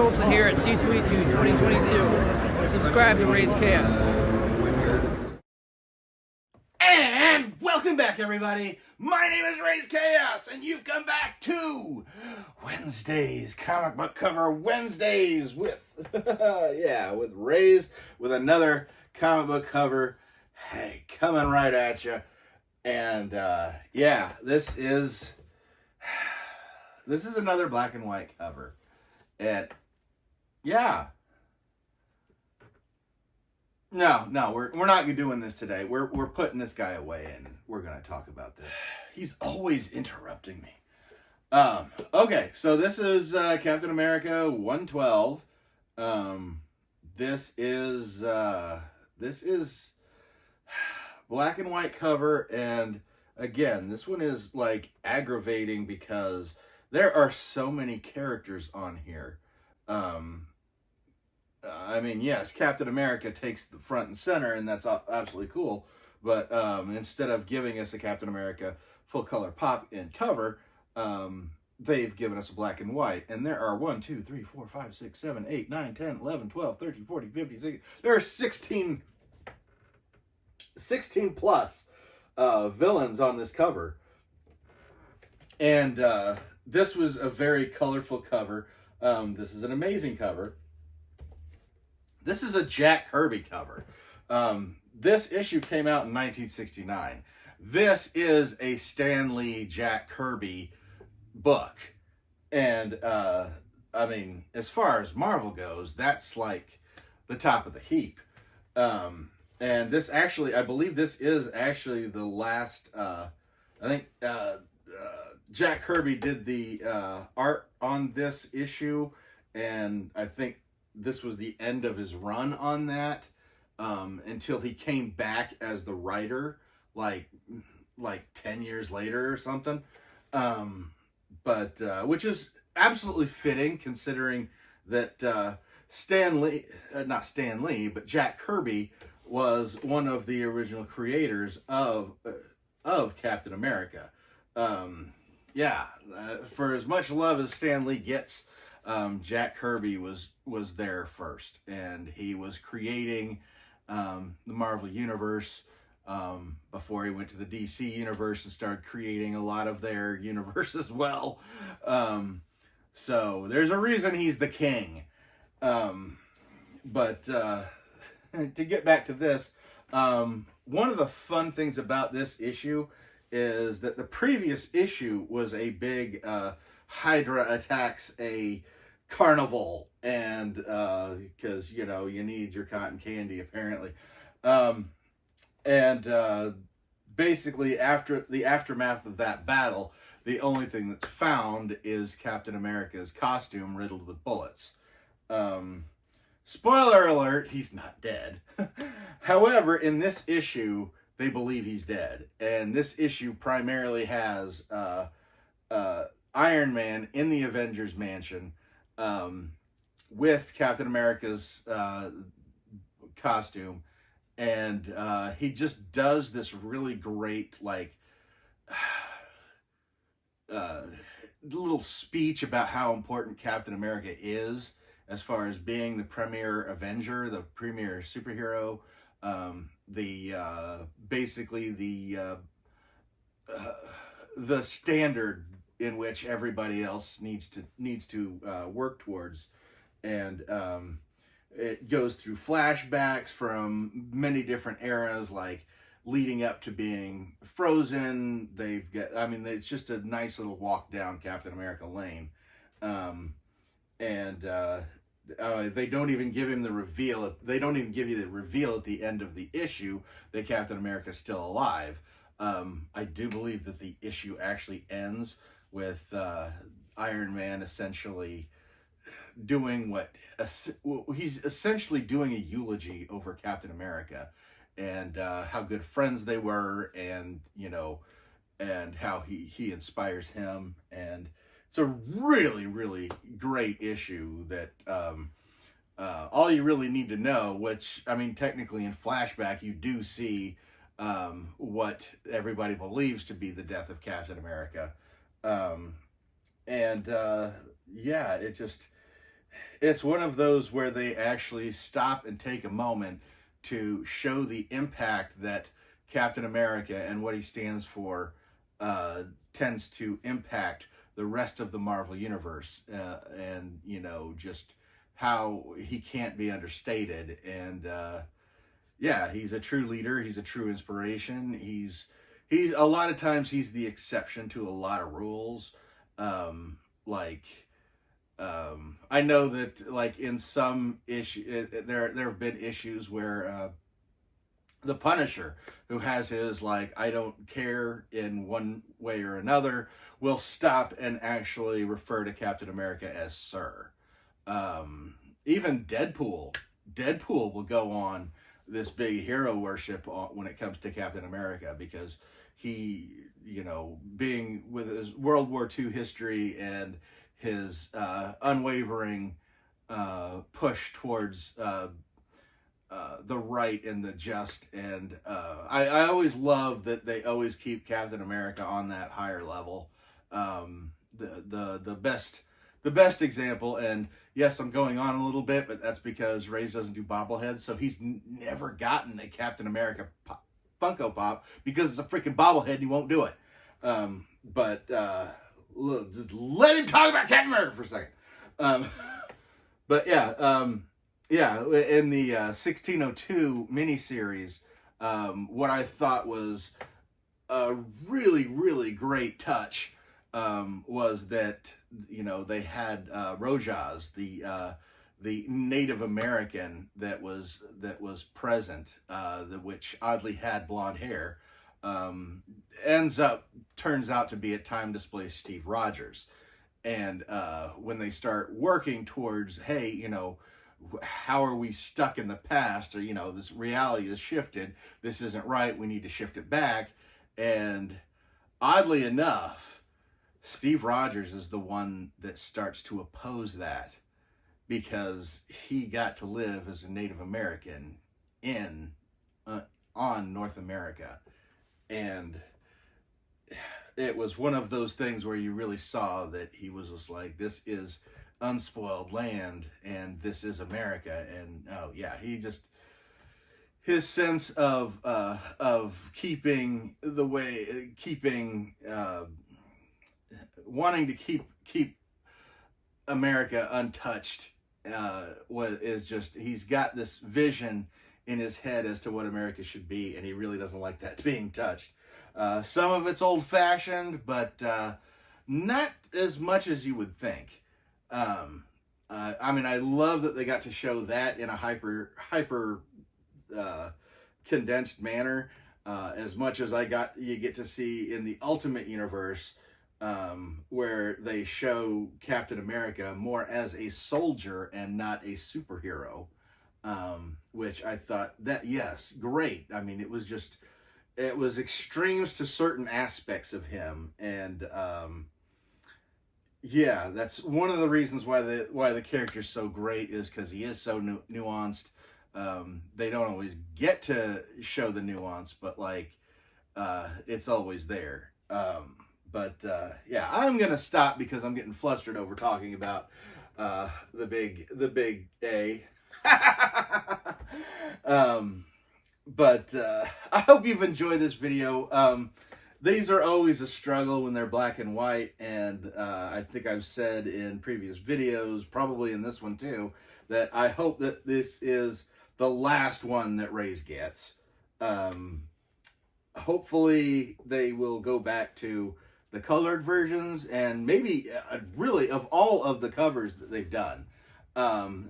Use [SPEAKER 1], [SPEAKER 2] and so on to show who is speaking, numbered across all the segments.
[SPEAKER 1] Olsen here at C2E2 2022. Subscribe to Raze Chaos.
[SPEAKER 2] And welcome back, everybody. My name is Raze Chaos, and you've come back to Wednesdays, Comic Book Cover Wednesdays with, with Raze, with another comic book cover, hey, coming right at you. And, this is another black and white cover. And, No, we're not doing this today. We're putting this guy away, and we're gonna talk about this. He's always interrupting me. Okay, so this is Captain America 112. This is black and white cover, and again, this one is like aggravating because there are so many characters on here. Yes, Captain America takes the front and center, and that's absolutely cool. But instead of giving us a Captain America full color pop in cover, they've given us a black and white. And there are 1, 2, 3, 4, 5, 6, 7, 8, 9, 10, 11, 12, 13, 14, 15, 16. There are 16 plus villains on this cover. And this was a very colorful cover. This is an amazing cover. This is a Jack Kirby cover. This issue came out in 1969. This is a Stan Lee Jack Kirby book. And, as far as Marvel goes, that's like the top of the heap. And this actually, I believe this is actually the last, Jack Kirby did the art on this issue, and I think this was the end of his run on that, until he came back as the writer, like 10 years later or something. Which is absolutely fitting considering that not Stan Lee, but Jack Kirby was one of the original creators of Captain America. For as much love as Stan Lee gets, Jack Kirby was there first, and he was creating the Marvel Universe before he went to the DC Universe and started creating a lot of their universe as well. So there's a reason he's the king. To get back to this, one of the fun things about this issue is that the previous issue was a big Hydra attacks a carnival, and because you need your cotton candy apparently, basically after the aftermath of that battle, the only thing that's found is Captain America's costume riddled with bullets. Spoiler alert, he's not dead. However, in this issue they believe he's dead, and this issue primarily has Iron Man in the Avengers mansion with Captain America's costume, and he just does this really great little speech about how important Captain America is as far as being the premier Avenger, the premier superhero, the standard in which everybody else needs to work towards. And it goes through flashbacks from many different eras, like leading up to being Frozen. It's just a nice little walk down Captain America lane. They don't even give him the reveal. They don't even give you the reveal at the end of the issue that Captain America is still alive. I do believe that the issue actually ends with Iron Man essentially doing he's essentially doing a eulogy over Captain America, and how good friends they were, and and how he inspires him. And it's a really, really great issue that all you really need to know, which, technically in flashback, you do see what everybody believes to be the death of Captain America. It just, it's one of those where they actually stop and take a moment to show the impact that Captain America and what he stands for tends to impact the rest of the Marvel Universe, and, you know, just how he can't be understated. And yeah, he's a true leader. He's a true inspiration. He's a lot of times he's the exception to a lot of rules. I know that, like, in some issue, there have been issues where the Punisher, who has his, like, I don't care in one way or another, will stop and actually refer to Captain America as Sir. Even Deadpool will go on this big hero worship when it comes to Captain America, because he, you know, being with his World War II history and his unwavering push towards the right and the just, and I always love that they always keep Captain America on that higher level. The best example, and yes, I'm going on a little bit, but that's because Raze doesn't do bobbleheads, so he's never gotten a Captain America Funko Pop because it's a freaking bobblehead and he won't do it. Look, just let him talk about Captain America for a second. But yeah, in the 1602 miniseries, what I thought was a really, really great touch was that, you know, they had Rojaz, the Native American that was present, which oddly had blonde hair, turns out to be a time displaced Steve Rogers. And when they start working towards, hey, you know, how are we stuck in the past, or, you know, this reality has shifted, this isn't right, we need to shift it back. And oddly enough, Steve Rogers is the one that starts to oppose that, because he got to live as a Native American on North America. And it was one of those things where you really saw that he was just like, this is unspoiled land and this is America. And oh yeah, his sense of wanting to keep America untouched he's got this vision in his head as to what America should be, and he really doesn't like that being touched. Some of it's old-fashioned, but not as much as you would think. I mean, I love that they got to show that in a hyper condensed manner, as much as you get to see in the Ultimate Universe, where they show Captain America more as a soldier and not a superhero, which I thought that, yes, great. I mean, it was extremes to certain aspects of him, and yeah, that's one of the reasons why the character's so great, is because he is so nuanced. They don't always get to show the nuance, but like it's always there. Yeah, I'm gonna stop because I'm getting flustered over talking about the big A. I hope you've enjoyed this video. These are always a struggle when they're black and white, and I think I've said in previous videos, probably in this one too, that I hope that this is the last one that Raze gets. Hopefully they will go back to the colored versions, and maybe really of all of the covers that they've done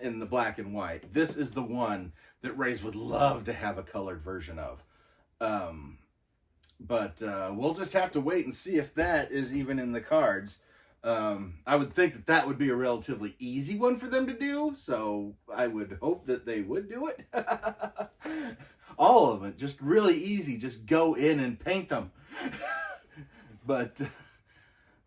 [SPEAKER 2] in the black and white, this is the one that Raze would love to have a colored version of. We'll just have to wait and see if that is even in the cards. I would think that would be a relatively easy one for them to do, so I would hope that they would do it. All of it, just really easy. Just go in and paint them. But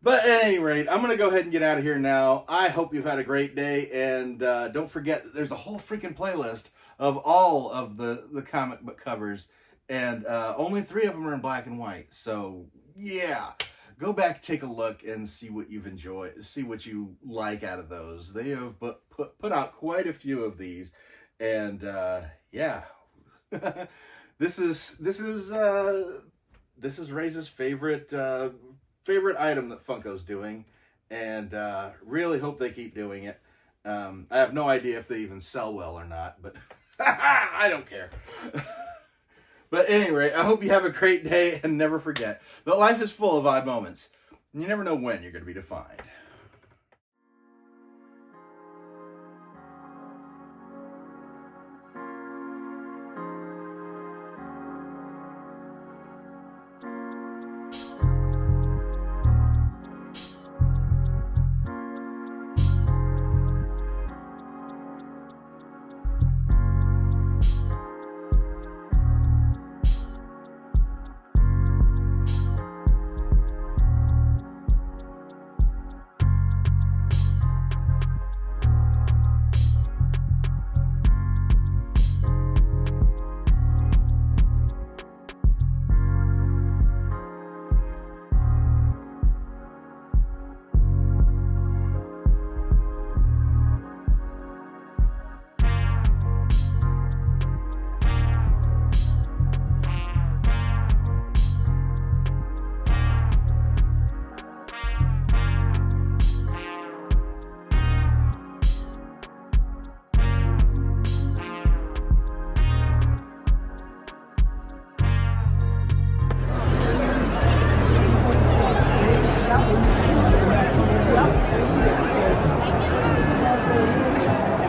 [SPEAKER 2] at any rate, I'm going to go ahead and get out of here now. I hope you've had a great day, and don't forget that there's a whole freaking playlist of all of the comic book covers, and only 3 of them are in black and white. So, yeah, go back, take a look, and see what you've enjoyed, see what you like out of those. They have put out quite a few of these, and yeah, this is Raze's favorite item that Funko's doing, and really hope they keep doing it. I have no idea if they even sell well or not, but I don't care. But anyway, I hope you have a great day, and never forget that life is full of odd moments, and you never know when you're going to be defined.